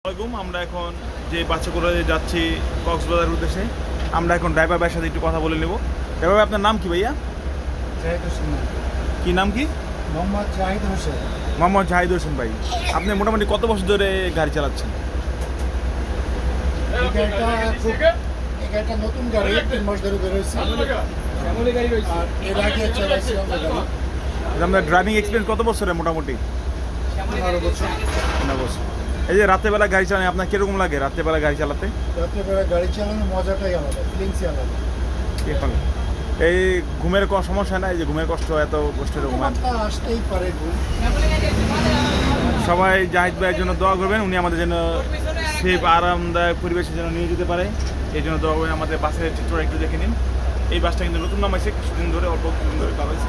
আমরা এখন যে বাচ্চা করে যাচ্ছি কক্সবাজারের উদ্দেশ্যে, আমরা এখন ড্রাইভার ভাইয়ের সাথে একটু কথা বলে নেব। ড্রাইভার ভাই, আপনার নাম কি ভাইয়া? জাহিদ হোসেন। কি নাম কি? মোহাম্মদ জাহিদ হোসেন। মোহাম্মদ জাহিদ হোসেন ভাই, আপনি মোটামুটি কত বছর ধরে গাড়ি চালাচ্ছেন? এই গাড়িটা নতুন গাড়ি, 3 মাস ধরে বেরোয়েছে। আর এর আগে চালাইছি আমরা গাড়ি আপনার ড্রাইভিং এক্সপিরিয়েন্স কত বছরের মোটামুটি? 15 বছর। 15 বছর। এই যে রাত্রেবেলা গাড়ি চালানো আপনার কীরকম লাগে রাত্রেবেলা গাড়ি চালাতে? রাত্রেবেলা গাড়ি চালানোর মজাটাই আলাদা, ফিলিংসই আলাদা। এই ঘুমের সমস্যা নাই, যে ঘুমের কষ্ট, এত কষ্টের ঘুমান আসতেই পারে ঘুম। সবাই জাহিদ ভাইয়ের জন্য দোয়া করবেন, উনি আমাদের জন্য সেফ আরামদায়ক পরিবেশের জন্য নিয়ে যেতে পারে, এই জন্য দোয়া করবেন। আমাদের বাসের চিত্রটা একটু দেখে নিন। এই বাসটা কিন্তু নতুন নামাইছে, কিছুদিন ধরে, অল্প কিছুদিন ধরে চালাইছে।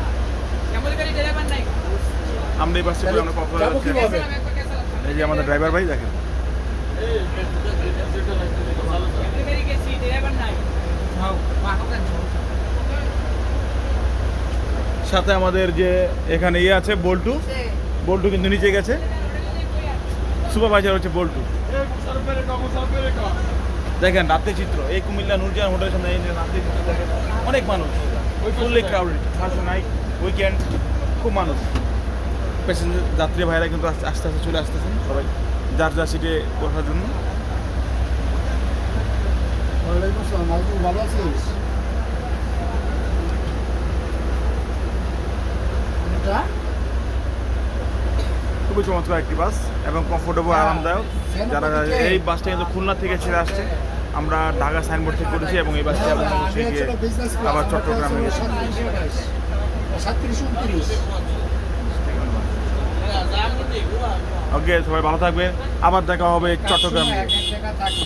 আমরা এই বাসটা আমরা কক্সবাজার যাচ্ছি। এই যে আমাদের ড্রাইভার ভাই দেখেন। সাথে আমাদের যে এখানে আছে বল্টু, বল্টু কিন্তু নিচে গেছে। সুপারভাইজার হচ্ছে বল্টু। দেখেন রাতের চিত্র, এই কুমিল্লা নুরজাহান হোটেলের সামনে এই যে রাতের চিত্র দেখেন, অনেক মানুষ, fully crowded. Thursday night, weekend, খুব মানুষ। প্যাসেঞ্জার যাত্রী ভাইরা কিন্তু আস্তে আস্তে চলে আসতেছেন, সবাই যার যার সিটে বসার জন্য। ভালো আছিস? খুবই চমৎকার একটি বাস এবং কমফোর্টেবল, আরামদায়ক। যারা এই বাসটা কিন্তু খুলনা থেকে ছেড়ে আসছে, আমরা ঢাকা সাইনবোর্ড থেকে করেছি এবং এই বাসটা আবার চট্টগ্রামে গেছি। ওকে, সবাই ভালো থাকবেন, আবার দেখা হবে চট্টগ্রামে।